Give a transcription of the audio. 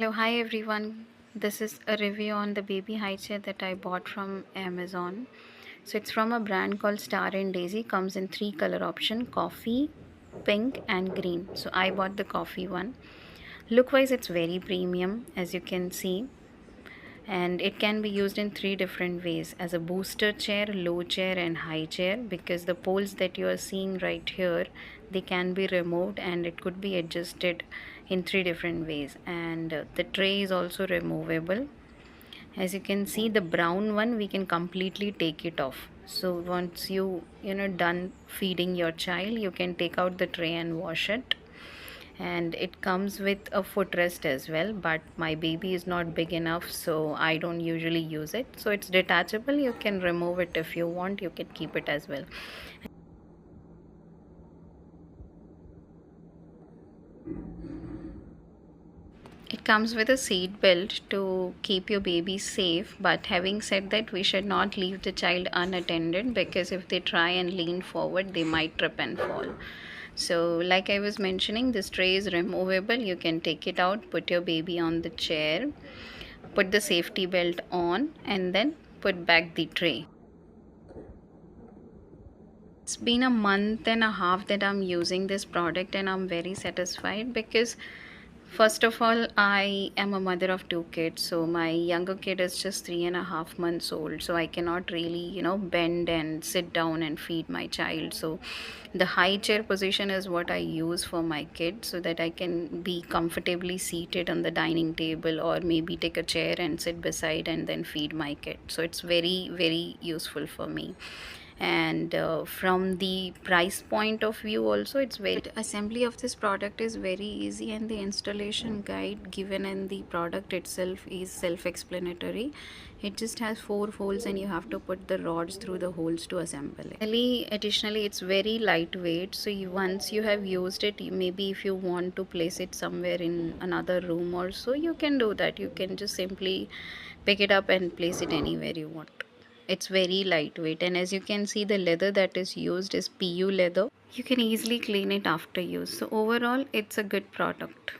Hello, hi everyone. This is a review on the baby high chair that I bought from Amazon. So it's from a brand called Star and Daisy. Comes in three color option: coffee, pink, and green. So I bought the coffee one. Look wise, it's very premium, as you can see, and it can be used in three different ways: as a booster chair, low chair, and high chair. Because the poles that you are seeing right here, they can be removed and it could be adjusted in three different ways. And the tray is also removable. As you can see, the brown one, we can completely take it off. So once you done feeding your child, you can take out the tray and wash it. And it comes with a footrest as well, but my baby is not big enough, so I don't usually use it. So it's detachable, you can remove it if you want, you can keep it as well. It comes with a seat belt to keep your baby safe, but having said that, we should not leave the child unattended, because if they try and lean forward, they might trip and fall. So like I was mentioning, this tray is removable. You can take it out, put your baby on the chair, put the safety belt on, and then put back the tray. It's been a month and a half that I'm using this product, and I'm very satisfied because first of all, I am a mother of two kids. So my younger kid is just 3.5 months old. So I cannot really bend and sit down and feed my child. So the high chair position is what I use for my kid, so that I can be comfortably seated on the dining table, or maybe take a chair and sit beside and then feed my kid. So it's very, very useful for me. And from the price point of view also, it's very assembly of this product is very easy, and the installation guide given in the product itself is self-explanatory. It just has 4 holes and you have to put the rods through the holes to assemble it. Additionally, it's very lightweight, so once you have used it, maybe if you want to place it somewhere in another room or so, you can do that. You can just simply pick it up and place it anywhere you want. It's very lightweight, and as you can see, the leather that is used is PU leather. You can easily clean it after use. So overall, it's a good product.